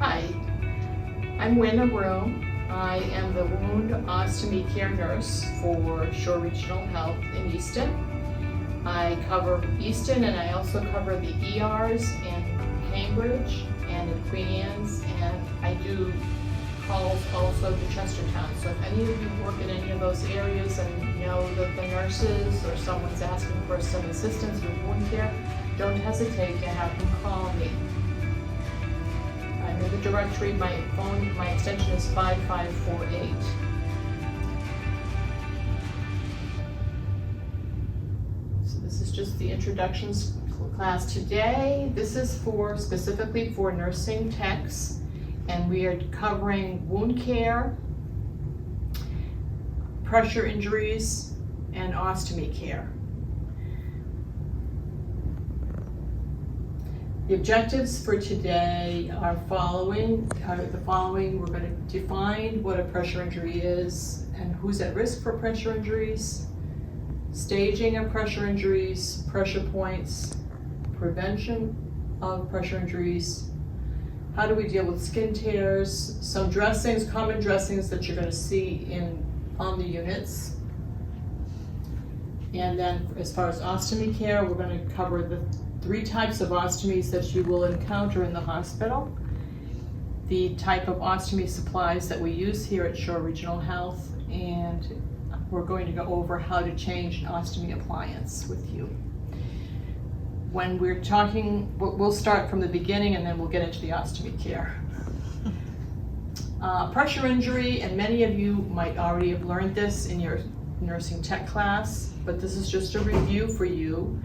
Hi, I'm Wynna Broom. I am the wound ostomy care nurse for Shore Regional Health in Easton. I cover Easton and I also cover the ERs in Cambridge and in Queen Anne's, and I do calls also to Chestertown. So if any of you work in any of those areas and know that the nurses or someone's asking for some assistance with wound care, don't hesitate to have them call me. I'm in the directory. My extension is 5548. So this is just the introductions class today. This is specifically for nursing techs, and we are covering wound care, pressure injuries, and ostomy care. The objectives for today are the following. We're going to define what a pressure injury is and who's at risk for pressure injuries, staging of pressure injuries, pressure points, prevention of pressure injuries, how do we deal with skin tears, some dressings, common dressings that you're going to see on the units. And then as far as ostomy care, we're going to cover the 3 types of ostomies that you will encounter in the hospital, the type of ostomy supplies that we use here at Shore Regional Health, and we're going to go over how to change an ostomy appliance with you. When we're talking, we'll start from the beginning and then we'll get into the ostomy care. Pressure injury, and many of you might already have learned this in your nursing tech class, but this is just a review for you.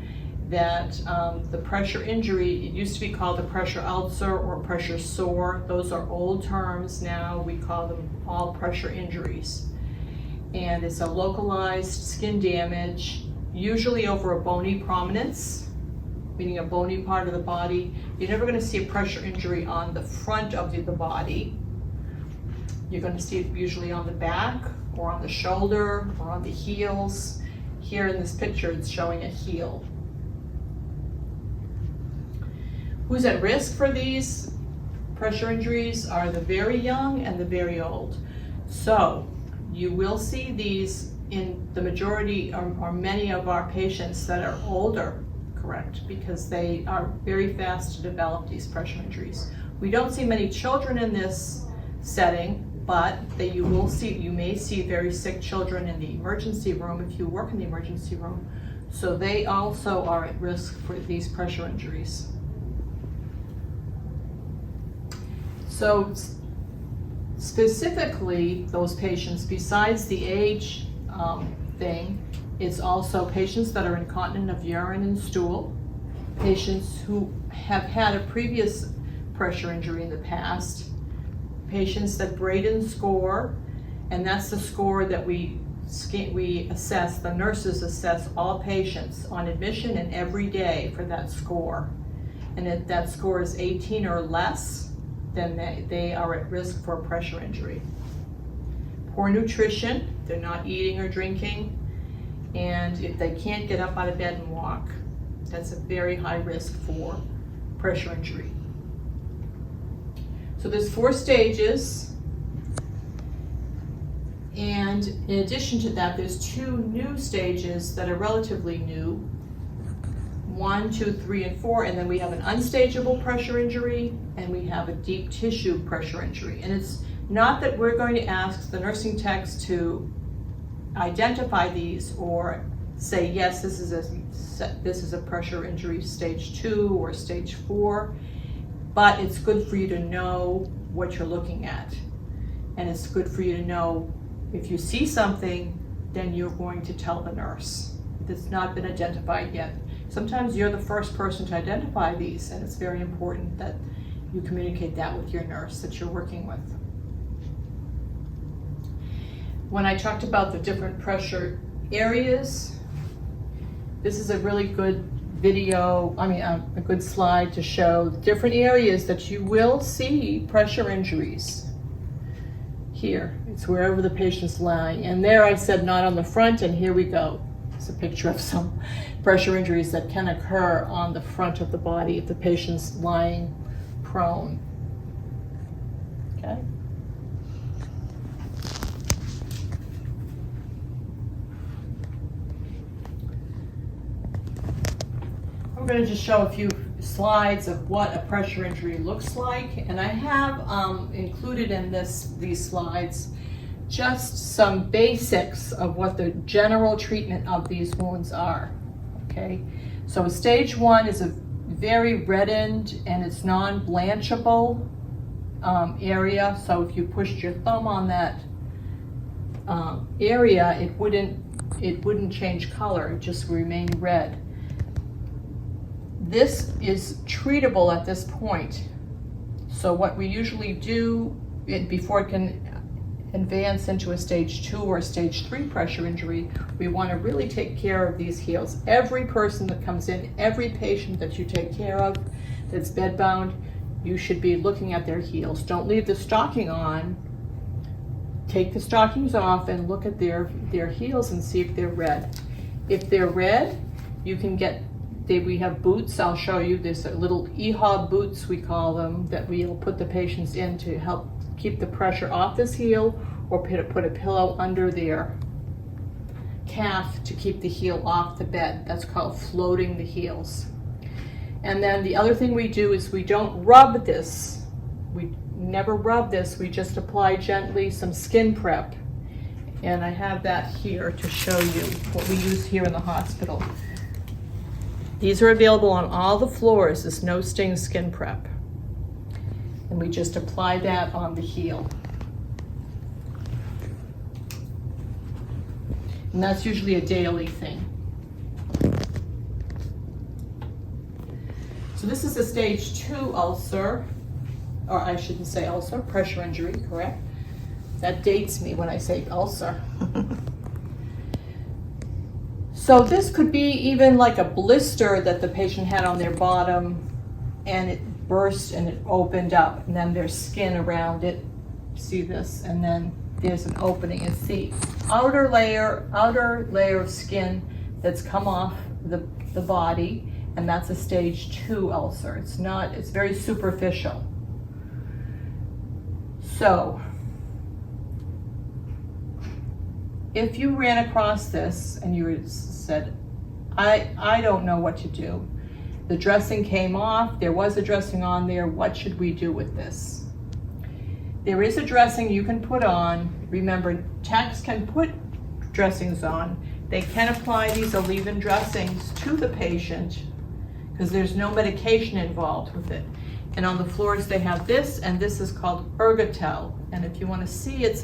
That the pressure injury, it used to be called a pressure ulcer or pressure sore. Those are old terms now. We call them all pressure injuries. And it's a localized skin damage, usually over a bony prominence, meaning a bony part of the body. You're never going to see a pressure injury on the front of the body. You're going to see it usually on the back or on the shoulder or on the heels. Here in this picture, it's showing a heel. Who's at risk for these pressure injuries are the very young and the very old. So you will see these in the majority or many of our patients that are older, correct? Because they are very fast to develop these pressure injuries. We don't see many children in this setting, but you may see very sick children in the emergency room if you work in the emergency room. So they also are at risk for these pressure injuries. So specifically, those patients, besides the age thing, it's also patients that are incontinent of urine and stool, patients who have had a previous pressure injury in the past, patients that Braden score, and that's the score that we assess, the nurses assess all patients on admission and every day for that score. And if that score is 18 or less, then they are at risk for a pressure injury. Poor nutrition, they're not eating or drinking, and if they can't get up out of bed and walk, that's a very high risk for pressure injury. So there's 4 stages, and in addition to that, there's 2 new stages that are relatively new. 1, 2, 3, and 4, and then we have an unstageable pressure injury, and we have a deep tissue pressure injury. And it's not that we're going to ask the nursing techs to identify these or say, yes, this is a pressure injury stage 2 or stage 4, but it's good for you to know what you're looking at. And it's good for you to know if you see something, then you're going to tell the nurse. If it's not been identified yet. Sometimes you're the first person to identify these, and it's very important that you communicate that with your nurse that you're working with. When I talked about the different pressure areas, this is a really good video, a good slide to show the different areas that you will see pressure injuries. Here, it's wherever the patient's lying. And there I said not on the front, and here we go. It's a picture of some pressure injuries that can occur on the front of the body if the patient's lying prone. Okay. I'm going to just show a few slides of what a pressure injury looks like, and I have included in these slides just some basics of what the general treatment of these wounds are. Okay, so stage 1 is a very reddened and it's non-blanchable area. So if you pushed your thumb on that area, it wouldn't change color; it just remain red. This is treatable at this point. So what we usually do before it can advance into a stage 2 or stage 3 pressure injury, we want to really take care of these heels. Every person that comes in, every patient that you take care of that's bedbound, you should be looking at their heels. Don't leave the stocking on. Take the stockings off and look at their heels and see if they're red. If they're red, you can get, we have boots. I'll show you. There's little EHOB boots, we call them, that we'll put the patients in to help keep the pressure off this heel, or put a pillow under their calf to keep the heel off the bed. That's called floating the heels. And then the other thing we do is we don't rub this. We never rub this. We just apply gently some skin prep. And I have that here to show you what we use here in the hospital. These are available on all the floors, this no sting skin prep. And we just apply that on the heel. And that's usually a daily thing. So this is a stage 2 ulcer, or I shouldn't say ulcer, pressure injury, correct? That dates me when I say ulcer. So this could be even like a blister that the patient had on their bottom, and it burst and it opened up, and then there's skin around it. See this? And then there's an opening. It's the outer layer of skin that's come off the body, and that's a stage 2 ulcer. It's very superficial. So if you ran across this and you said, I don't know what to do. The dressing came off, there was a dressing on there, what should we do with this? There is a dressing you can put on. Remember, techs can put dressings on. They can apply these Aleve dressings to the patient because there's no medication involved with it. And on the floors they have this, and this is called Ergotel. And if you want to see, it's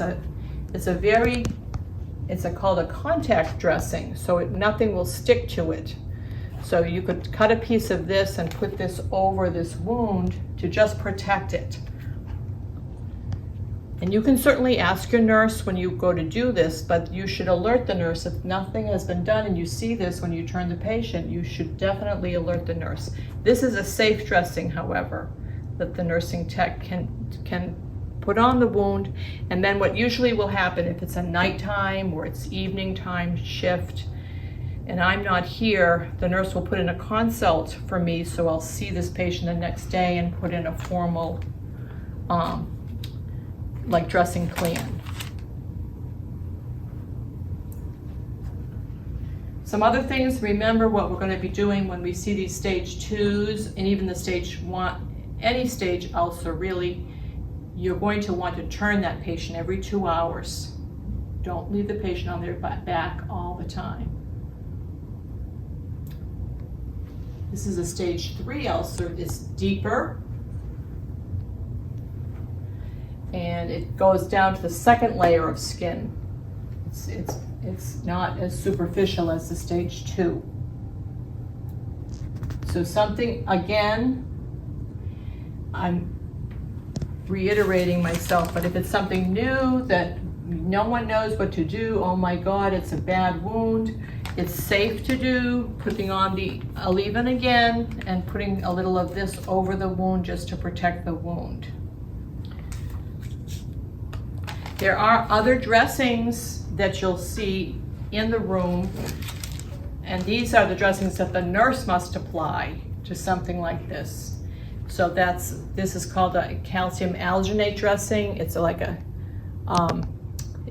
called a contact dressing, so nothing will stick to it. So you could cut a piece of this and put this over this wound to just protect it. And you can certainly ask your nurse when you go to do this, but you should alert the nurse if nothing has been done and you see this when you turn the patient. You should definitely alert the nurse. This is a safe dressing, however, that the nursing tech can put on the wound. And then what usually will happen if it's a nighttime or it's evening time shift and I'm not here, the nurse will put in a consult for me, so I'll see this patient the next day and put in a formal like dressing plan. Some other things, remember what we're going to be doing when we see these stage 2s and even the stage 1, any stage ulcer really, you're going to want to turn that patient every 2 hours. Don't leave the patient on their back all the time. This is a stage 3 ulcer. It's deeper, and it goes down to the second layer of skin. It's not as superficial as the stage 2. So something, again, I'm reiterating myself, but if it's something new that no one knows what to do, oh my God, it's a bad wound, it's safe to do, putting on the Aleve again and putting a little of this over the wound just to protect the wound. There are other dressings that you'll see in the room, and these are the dressings that the nurse must apply to something like this. So this is called a calcium alginate dressing. It's like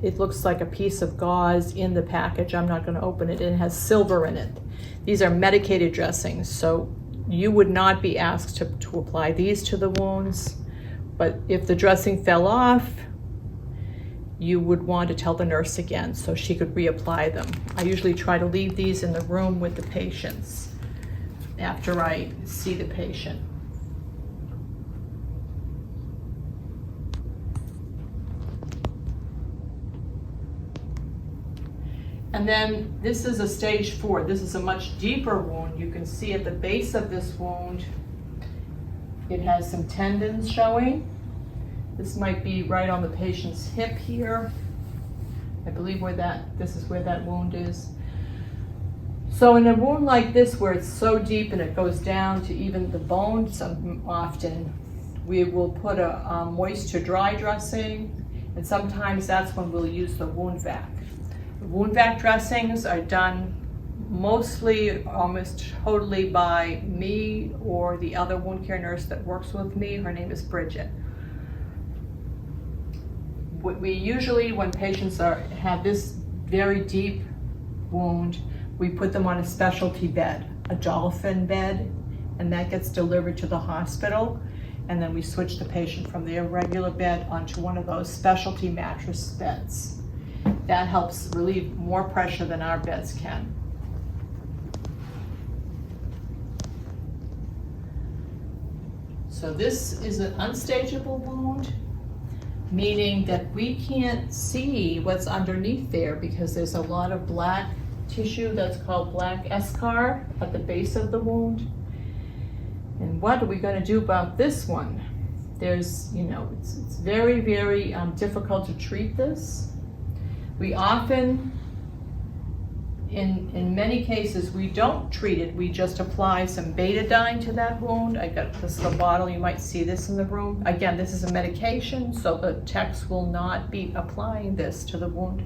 it looks like a piece of gauze in the package. I'm not going to open it. It has silver in it. These are medicated dressings, so you would not be asked to apply these to the wounds, but if the dressing fell off, you would want to tell the nurse again so she could reapply them. I usually try to leave these in the room with the patients after I see the patient. And then this is a stage 4. This is a much deeper wound. You can see at the base of this wound, it has some tendons showing. This might be right on the patient's hip here. I believe this is where that wound is. So in a wound like this, where it's so deep and it goes down to even the bone, often we will put a moist to dry dressing, and sometimes that's when we'll use the wound vac. Wound vac dressings are done mostly, almost totally by me or the other wound care nurse that works with me. Her name is Bridget. We usually, when patients have this very deep wound, we put them on a specialty bed, a dolphin bed, and that gets delivered to the hospital. And then we switch the patient from their regular bed onto one of those specialty mattress beds. That helps relieve more pressure than our beds can. So this is an unstageable wound, meaning that we can't see what's underneath there because there's a lot of black tissue that's called black eschar at the base of the wound. And what are we going to do about this one? There's, it's very, very difficult to treat this. We often, in many cases, we don't treat it. We just apply some betadine to that wound. I got this little bottle. You might see this in the room. Again, this is a medication, so the techs will not be applying this to the wound,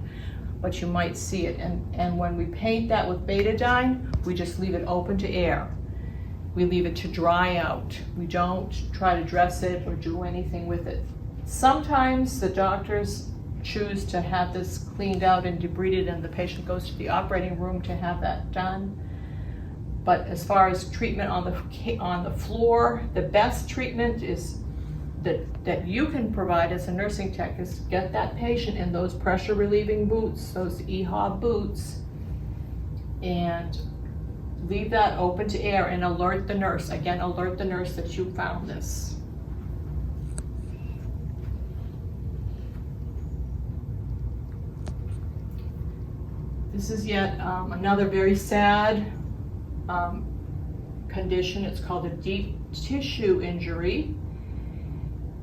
but you might see it. And when we paint that with betadine, we just leave it open to air. We leave it to dry out. We don't try to dress it or do anything with it. Sometimes the doctors choose to have this cleaned out and debrided and the patient goes to the operating room to have that done. But as far as treatment on the floor, the best treatment is that you can provide as a nursing tech is get that patient in those pressure relieving boots, those EHOB boots, and leave that open to air and alert the nurse. Again, alert the nurse that you found this. This is yet another very sad condition. It's called a deep tissue injury.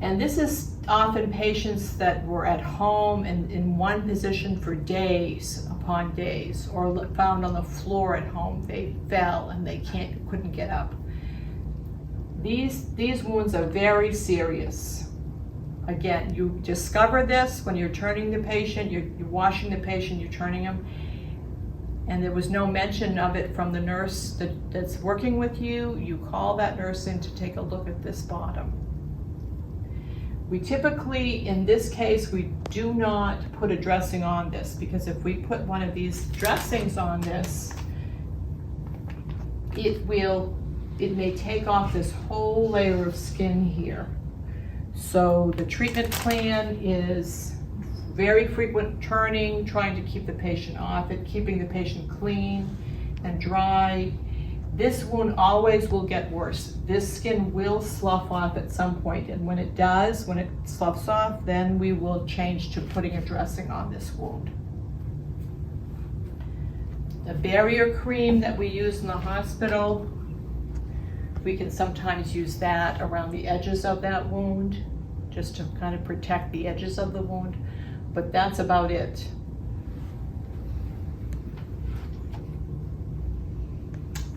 And this is often patients that were at home and in one position for days upon days, or found on the floor at home. They fell and they couldn't get up. These wounds are very serious. Again, you discover this when you're turning the patient, you're washing the patient, you're turning them, and there was no mention of it from the nurse that's working with you. You call that nurse in to take a look at this bottom. We typically, in this case, we do not put a dressing on this, because if we put one of these dressings on this, it may take off this whole layer of skin here. So the treatment plan is very frequent turning, trying to keep the patient off it, keeping the patient clean and dry. This wound always will get worse. This skin will slough off at some point, and when it does, when it sloughs off, then we will change to putting a dressing on this wound. The barrier cream that we use in the hospital, we can sometimes use that around the edges of that wound, just to kind of protect the edges of the wound, but that's about it.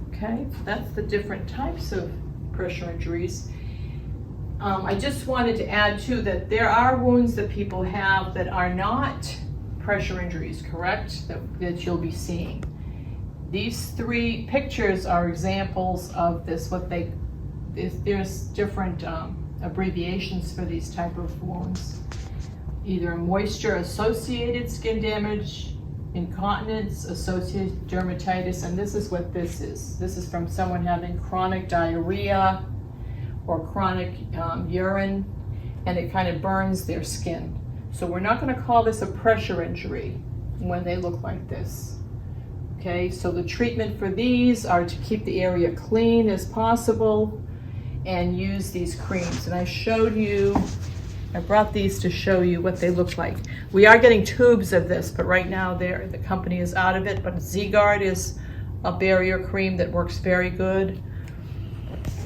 Okay, so that's the different types of pressure injuries. I just wanted to add too that there are wounds that people have that are not pressure injuries, correct? That you'll be seeing. These three pictures are examples of this, what they there's different abbreviations for these type of wounds. Either moisture-associated skin damage, incontinence-associated dermatitis, and this is what this is. This is from someone having chronic diarrhea or chronic urine, and it kind of burns their skin. So we're not going to call this a pressure injury when they look like this. Okay, so the treatment for these are to keep the area clean as possible and use these creams. And I brought these to show you what they look like. We are getting tubes of this, but right now the company is out of it, but Z-Guard is a barrier cream that works very good.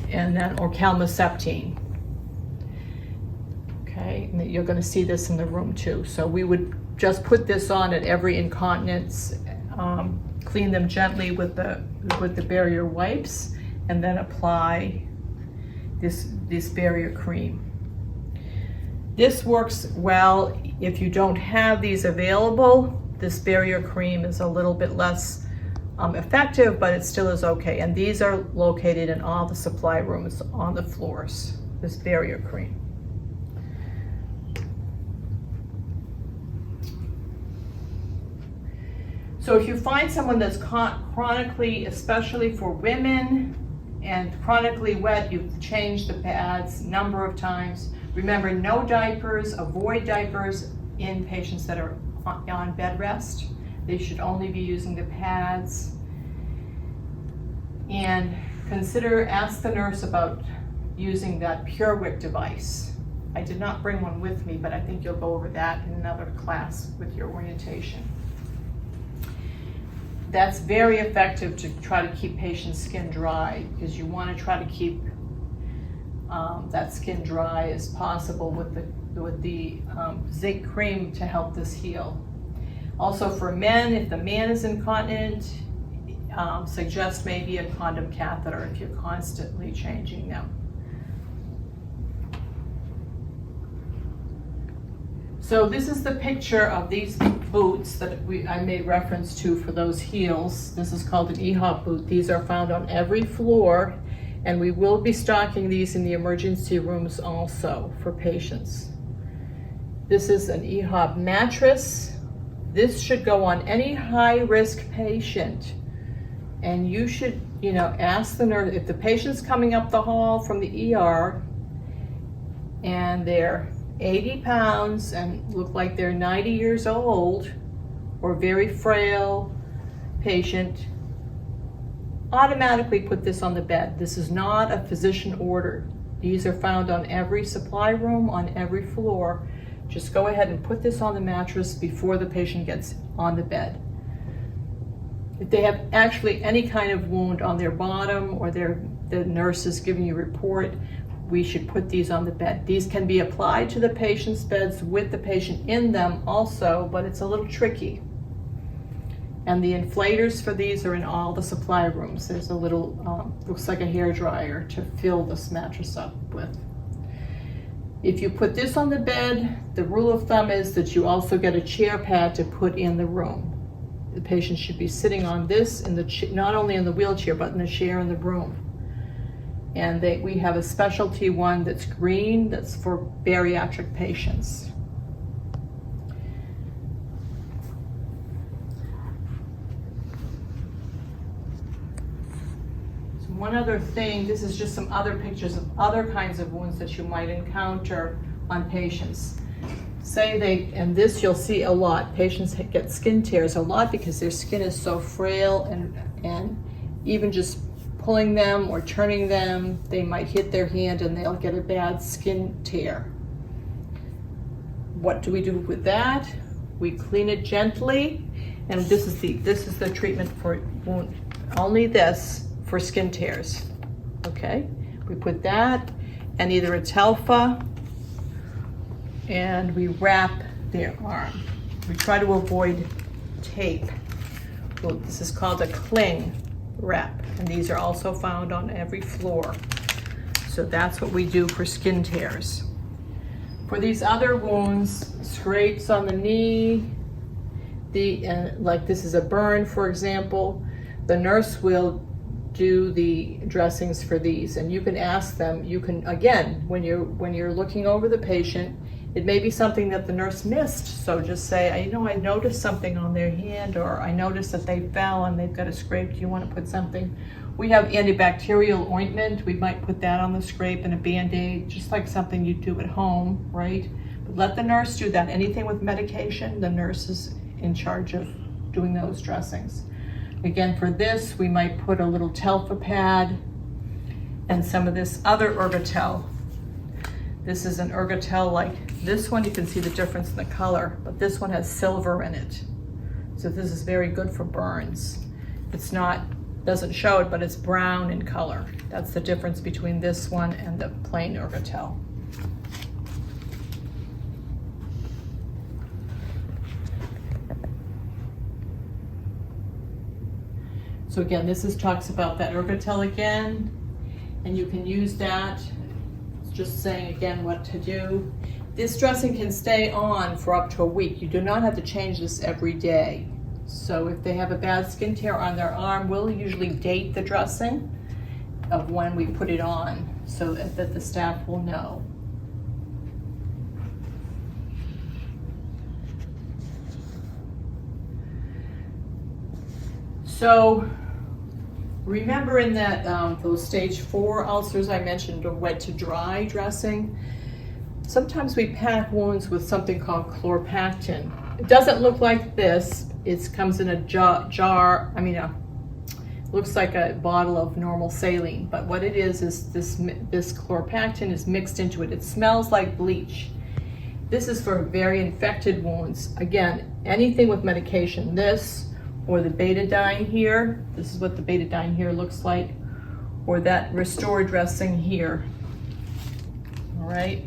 And then, or calmoseptine. Okay, and you're gonna see this in the room too. So we would just put this on at every incontinence, clean them gently with the barrier wipes, and then apply this barrier cream. This works well if you don't have these available. This barrier cream is a little bit less effective, but it still is okay. And these are located in all the supply rooms on the floors, this barrier cream. So if you find someone that's chronically, especially for women, and chronically wet, you've changed the pads a number of times. Remember, no diapers, avoid diapers in patients that are on bed rest. They should only be using the pads. And ask the nurse about using that PureWick device. I did not bring one with me, but I think you'll go over that in another class with your orientation. That's very effective to try to keep patients' skin dry, because you want to try to keep that skin dry as possible with the zinc cream to help this heal. Also for men, if the man is incontinent, suggest maybe a condom catheter if you're constantly changing them. So this is the picture of these boots that I made reference to for those heels. This is called an EHOP boot. These are found on every floor, and we will be stocking these in the emergency rooms also for patients. This is an EHOP mattress. This should go on any high-risk patient. And you should, ask the nurse, if the patient's coming up the hall from the ER and they're 80 pounds and look like they're 90 years old or very frail patient, automatically put this on the bed. This is not a physician order. These are found on every supply room, on every floor. Just go ahead and put this on the mattress before the patient gets on the bed. If they have actually any kind of wound on their bottom or the nurse is giving you a report, we should put these on the bed. These can be applied to the patient's beds with the patient in them also, but it's a little tricky. And the inflators for these are in all the supply rooms. There's a little, looks like a hair dryer to fill this mattress up with. If you put this on the bed, the rule of thumb is that you also get a chair pad to put in the room. The patient should be sitting on this, not only in the wheelchair, but in the chair in the room. And we have a specialty one that's green, that's for bariatric patients. So one other thing, this is just some other pictures of other kinds of wounds that you might encounter on patients. And this you'll see a lot. Patients get skin tears a lot because their skin is so frail, and even just pulling them or turning them, they might hit their hand and they'll get a bad skin tear. What do we do with that? We clean it gently, and this is the treatment for wound. Only this for skin tears. Okay, we put that and either a Telfa, and we wrap their arm. We try to avoid tape. Well, this is called a cling wrap, and these are also found on every floor. So that's what we do for skin tears. For these other wounds, scrapes on the knee, like this is a burn, for example, the nurse will do the dressings for these, and you can ask them. You can, again, when you're looking over the patient, it may be something that the nurse missed, so just say, you know, I noticed something on their hand, or I noticed that they fell and they've got a scrape. Do you want to put something? We have antibacterial ointment. We might put that on the scrape and a Band-Aid, just like something you do at home, right? But let the nurse do that. Anything with medication, the nurse is in charge of doing those dressings. Again, for this, we might put a little Telfa pad and some of this other Ergotel. This is an Ergotel like this one. You can see the difference in the color, but this one has silver in it. So this is very good for burns. It's not, doesn't show it, but it's brown in color. That's the difference between this one and the plain Ergotel. So again, this talks about that Ergotel again, and you can use that. It's just saying again what to do. This dressing can stay on for up to a week. You do not have to change this every day. So if they have a bad skin tear on their arm, we'll usually date the dressing of when we put it on so that the staff will know. So remember in that those stage 4 ulcers I mentioned, a wet to dry dressing, sometimes we pack wounds with something called chlorpactin. It doesn't look like this. It comes in a jar, looks like a bottle of normal saline, but what it is this chlorpactin is mixed into it. It smells like bleach. This is for very infected wounds. Again, anything with medication, this, or the betadine here, this is what the betadine here looks like, or that Restore dressing here. All right,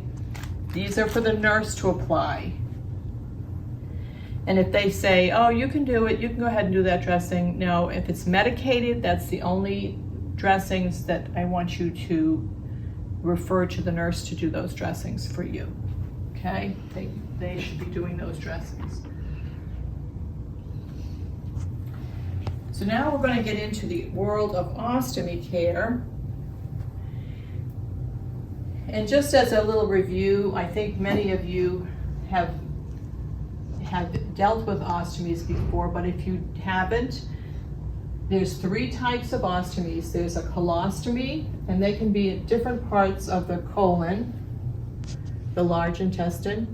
these are for the nurse to apply. And if they say, oh, you can do it, you can go ahead and do that dressing. No, if it's medicated, that's the only dressings that I want you to refer to the nurse to do those dressings for you. Okay, they should be doing those dressings. So now we're going to get into the world of ostomy care. And just as a little review, I think many of you have dealt with ostomies before, but if you haven't, there's 3 types of ostomies. There's a colostomy, and they can be at different parts of the colon, the large intestine.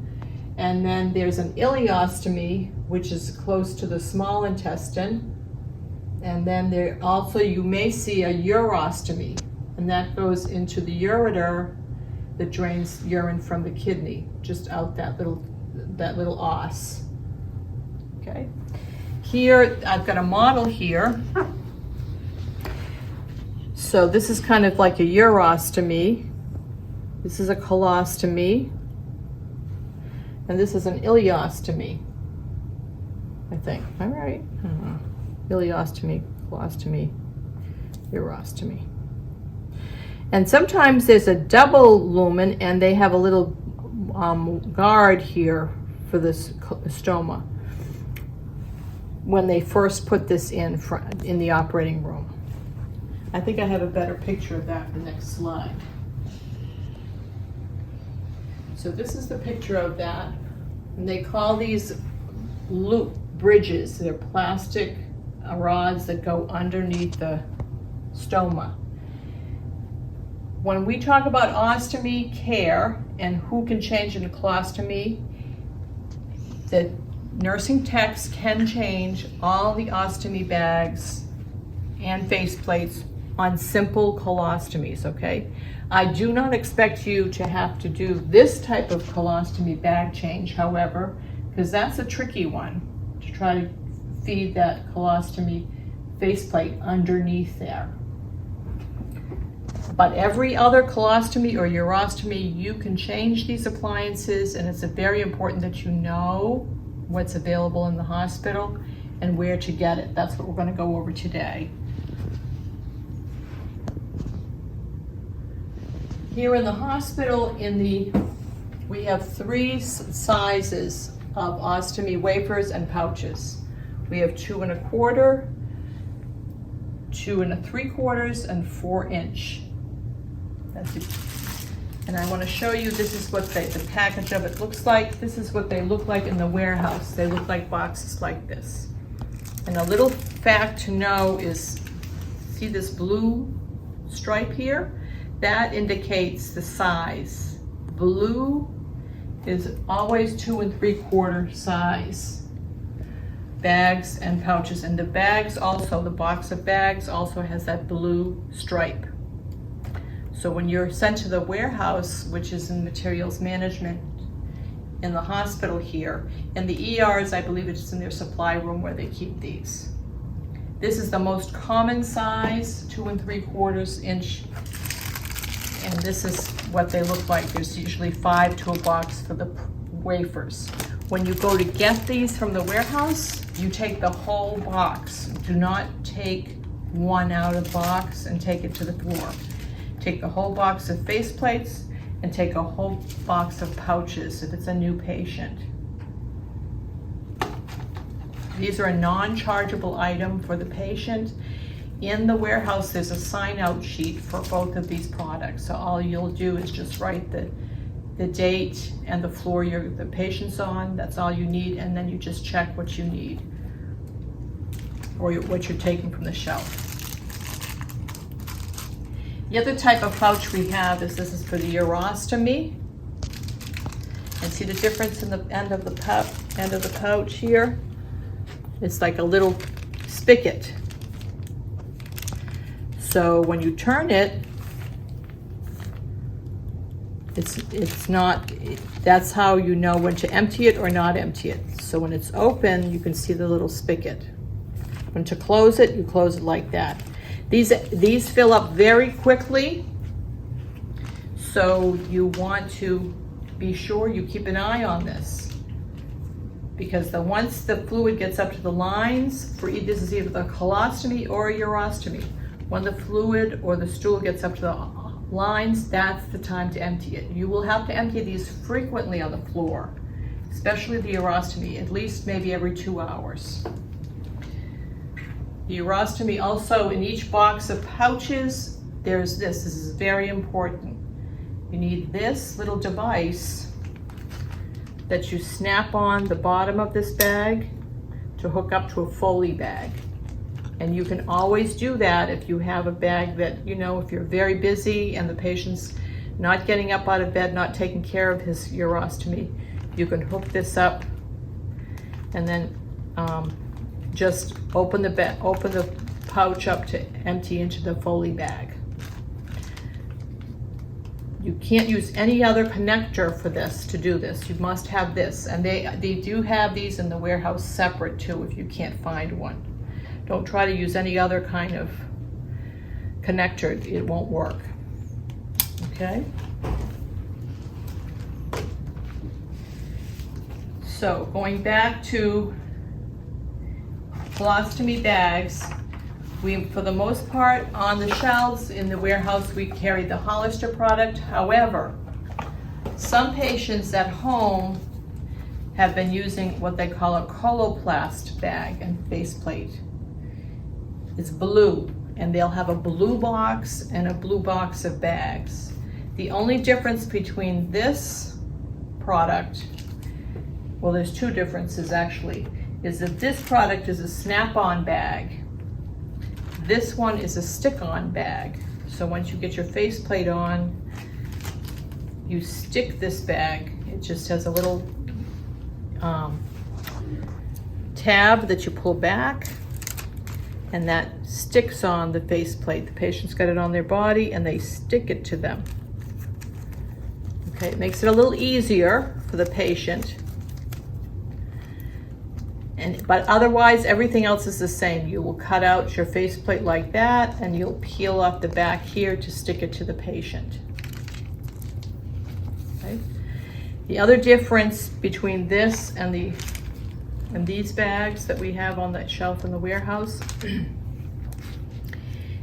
And then there's an ileostomy, which is close to the small intestine. And then there also, you may see a urostomy, and that goes into the ureter that drains urine from the kidney, just out that little os. Okay. Here, I've got a model here. So this is kind of like a urostomy. This is a colostomy. And this is an ileostomy, I think. Am I right? I don't know. Ileostomy, colostomy, urostomy. And sometimes there's a double lumen, and they have a little guard here for this stoma when they first put this in the operating room. I think I have a better picture of that in the next slide. So this is the picture of that, and they call these loop bridges. They're plastic rods that go underneath the stoma. When we talk about ostomy care and who can change into colostomy, the nursing techs can change all the ostomy bags and faceplates on simple colostomies, okay? I do not expect you to have to do this type of colostomy bag change, however, because that's a tricky one, to try to feed that colostomy faceplate underneath there. But every other colostomy or urostomy, you can change these appliances, and it's very important that you know what's available in the hospital and where to get it. That's what we're going to go over today. Here in the hospital, we have 3 sizes of ostomy wafers and pouches. We have 2 1/4, 2 3/4 and 4-inch. That's it. And I want to show you, this is what the package of it looks like. This is what they look like in the warehouse. They look like boxes like this. And a little fact to know is, see this blue stripe here? That indicates the size. Blue is always 2 3/4 size bags and pouches. And the bags also, the box of bags also has that blue stripe. So when you're sent to the warehouse, which is in materials management in the hospital here, in the ERs, I believe it's in their supply room where they keep these. This is the most common size, 2 3/4 inch. And this is what they look like. There's usually 5 to a box for the wafers. When you go to get these from the warehouse, you take the whole box. Do not take one out of the box and take it to the floor. Take the whole box of faceplates and take a whole box of pouches if it's a new patient. These are a non-chargeable item for the patient. In the warehouse, there's a sign-out sheet for both of these products. So all you'll do is just write the date and the floor the patient's on. That's all you need, and then you just check what you need or what you're taking from the shelf. The other type of pouch we have is, this is for the urostomy. And see the difference in the end of the pouch here? It's like a little spigot. So when you turn it, it's not, that's how you know when to empty it or not empty it. So when it's open, you can see the little spigot. When to close it, you close it like that. These fill up very quickly, so you want to be sure you keep an eye on this, because once the fluid gets up to the lines, this is either the colostomy or a urostomy. When the fluid or the stool gets up to the lines, that's the time to empty it. You will have to empty these frequently on the floor, especially the urostomy, at least maybe every 2 hours. The urostomy also, in each box of pouches, there's this is very important. You need this little device that you snap on the bottom of this bag to hook up to a Foley bag. And you can always do that if you have a bag that, if you're very busy and the patient's not getting up out of bed, not taking care of his urostomy, you can hook this up and then just open the pouch up to empty into the Foley bag. You can't use any other connector for this to do this. You must have this, and they do have these in the warehouse separate too if you can't find one. Don't try to use any other kind of connector, it won't work. Okay? So going back to colostomy bags, for the most part, on the shelves in the warehouse, we carry the Hollister product. However, some patients at home have been using what they call a Coloplast bag and faceplate. It's blue, and they'll have a blue box and a blue box of bags. The only difference between this product, well, there's 2 differences actually, is that this product is a snap-on bag. This one is a stick-on bag. So once you get your faceplate on, you stick this bag. It just has a little tab that you pull back, and that sticks on the faceplate. The patient's got it on their body and they stick it to them. Okay, it makes it a little easier for the patient. But otherwise, everything else is the same. You will cut out your faceplate like that, and you'll peel off the back here to stick it to the patient. Okay. The other difference between this and these bags that we have on the shelf in the warehouse,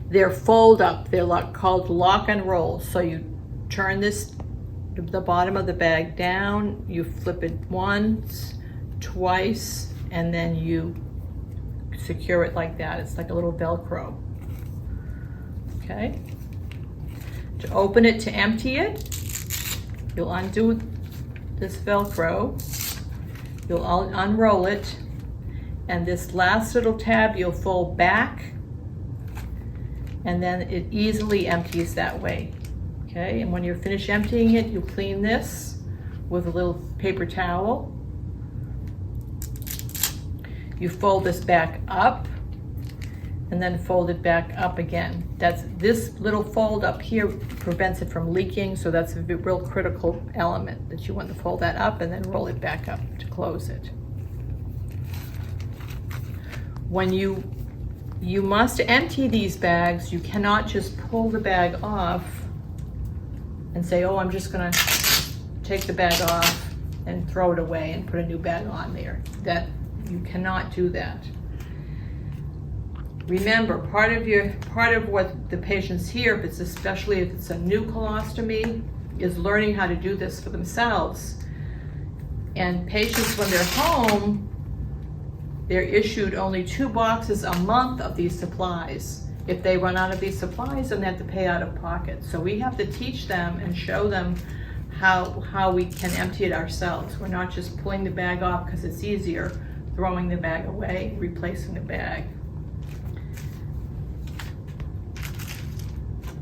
they're fold up. They're called lock and roll. So you turn the bottom of the bag down, you flip it once, twice, and then you secure it like that. It's like a little Velcro. okay? To open it, to empty it, you'll undo this Velcro, you'll unroll it, and this last little tab you'll fold back, and then it easily empties that way, okay? And when you're finished emptying it, you clean this with a little paper towel. You fold this back up, and then fold it back up again. This little fold up here prevents it from leaking, so that's a real critical element, that you want to fold that up and then roll it back up to close it. When you must empty these bags, you cannot just pull the bag off and say, oh, I'm just gonna take the bag off and throw it away and put a new bag on there. You cannot do that. Remember, part of what the patients hear, especially if it's a new colostomy, is learning how to do this for themselves. And patients, when they're home, they're issued only 2 boxes a month of these supplies. If they run out of these supplies, then they have to pay out of pocket. So we have to teach them and show them how we can empty it ourselves. We're not just pulling the bag off because it's easier, throwing the bag away, replacing the bag.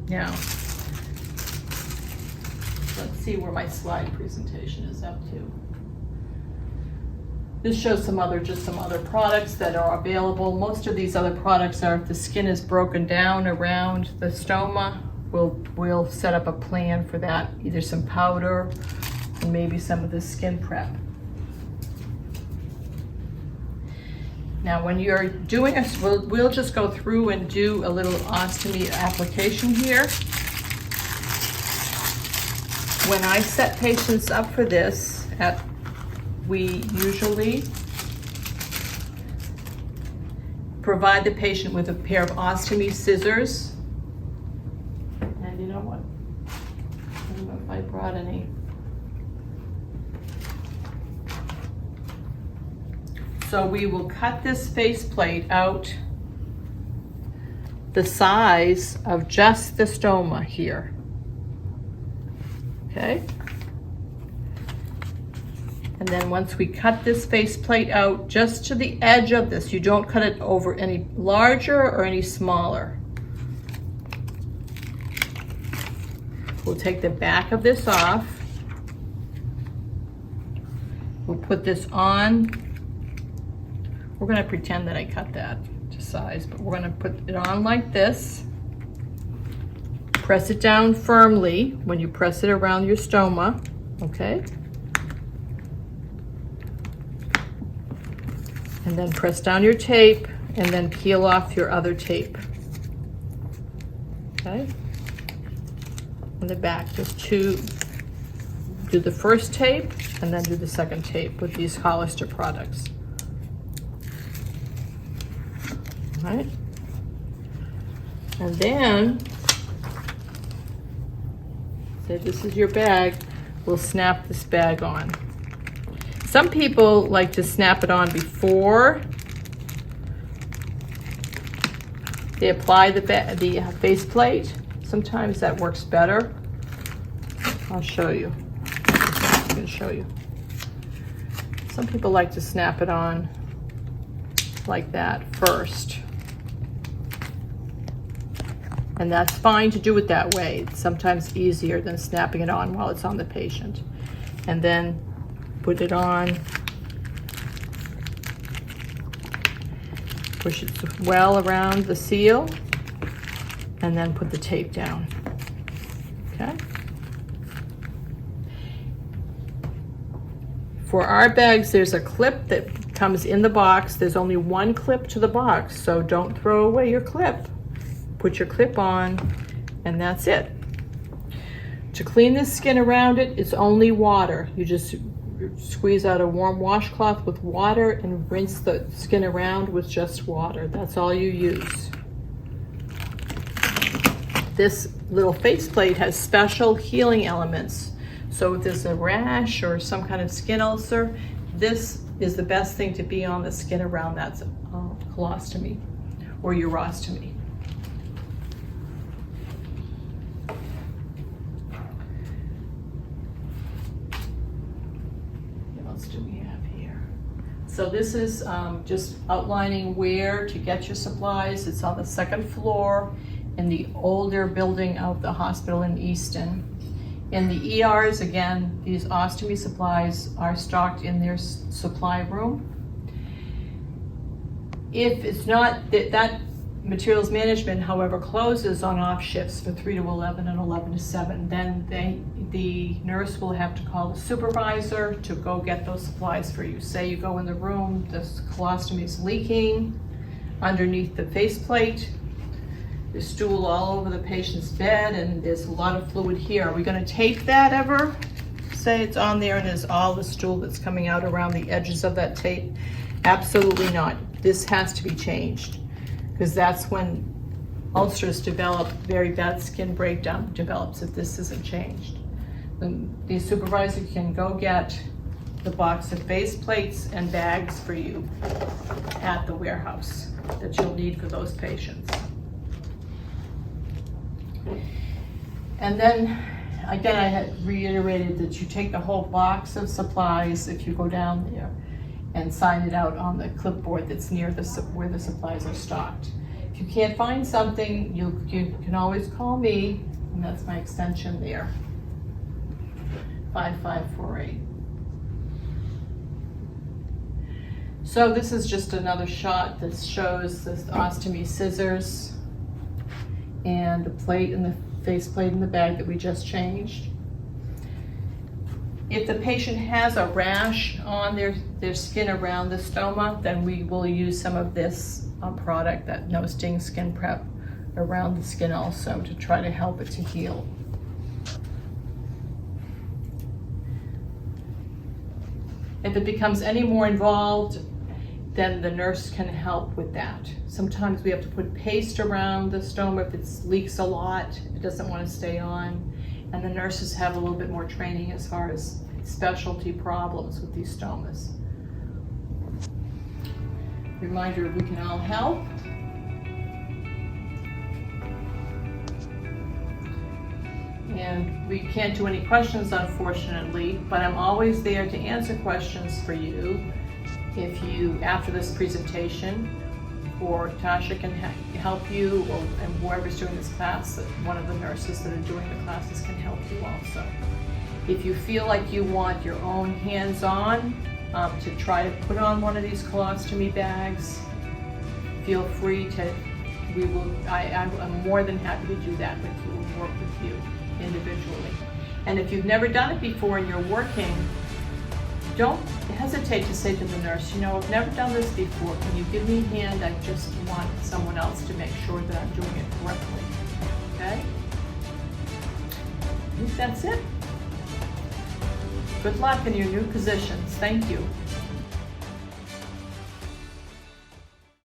Now, let's see where my slide presentation is up to. This shows just some other products that are available. Most of these other products are, if the skin is broken down around the stoma, we'll set up a plan for that, either some powder and maybe some of the skin prep. Now, when you're doing we'll just go through and do a little ostomy application here. When I set patients up for this, we usually provide the patient with a pair of ostomy scissors. And you know what? I don't know if I brought any. So we will cut this faceplate out the size of just the stoma here. Okay? And then once we cut this faceplate out just to the edge of this, you don't cut it over any larger or any smaller. We'll take the back of this off. We'll put this on. We're gonna pretend that I cut that to size, but we're gonna put it on like this. Press it down firmly when you press it around your stoma, okay? And then press down your tape and then peel off your other tape, okay? On the back, just do the first tape and then do the second tape with these Hollister products. All right, and then, say this is your bag, we'll snap this bag on. Some people like to snap it on before they apply the faceplate. Sometimes that works better. I'll show you. I'm going to show you. Some people like to snap it on like that first. And that's fine to do it that way. It's sometimes easier than snapping it on while it's on the patient. And then put it on. Push it well around the seal. And then put the tape down. Okay? For our bags, there's a clip that comes in the box. There's only one clip to the box, so don't throw away your clip. Put your clip on, and that's it. To clean the skin around it, it's only water. You just squeeze out a warm washcloth with water and rinse the skin around with just water. That's all you use. This little faceplate has special healing elements. So if there's a rash or some kind of skin ulcer, this is the best thing to be on the skin around that colostomy or urostomy. else do we have here? So this is just outlining where to get your supplies. It's on the second floor in the older building of the hospital in Easton. In the ERs, again, these ostomy supplies are stocked in their supply room. If it's not, that materials management, however, closes on off shifts for 3 to 11 and 11 to 7, then the nurse will have to call the supervisor to go get those supplies for you. Say you go in the room, the colostomy is leaking underneath the faceplate, there's stool all over the patient's bed, and there's a lot of fluid here. Are we gonna tape that ever? Say it's on there and there's all the stool that's coming out around the edges of that tape? Absolutely not. This has to be changed, because that's when ulcers develop, very bad skin breakdown develops if this isn't changed. The supervisor can go get the box of face plates and bags for you at the warehouse that you'll need for those patients. And then, again, I had reiterated that you take the whole box of supplies if you go down there and sign it out on the clipboard that's near where the supplies are stocked. If you can't find something, you can always call me, and that's my extension there, 5548. So this is just another shot that shows the ostomy scissors and the plate and the face plate in the bag that we just changed. If the patient has a rash on their skin around the stoma, then we will use some of this product, that No Sting Skin Prep, around the skin also to try to help it to heal. If it becomes any more involved, then the nurse can help with that. Sometimes we have to put paste around the stoma if it leaks a lot, it doesn't want to stay on. And the nurses have a little bit more training as far as specialty problems with these stomas. Reminder, we can all help. And we can't do any questions, unfortunately, but I'm always there to answer questions for you. If you, after this presentation, or Tasha can help you, and whoever's doing this class, one of the nurses that are doing the classes can help you also. If you feel like you want your own hands-on to try to put on one of these colostomy bags, feel free to, I'm more than happy to do that with you and work with you individually. And if you've never done it before and you're working, don't hesitate to say to the nurse, you know, I've never done this before. Can you give me a hand? I just want someone else to make sure that I'm doing it correctly. Okay? I think that's it. Good luck in your new positions. Thank you.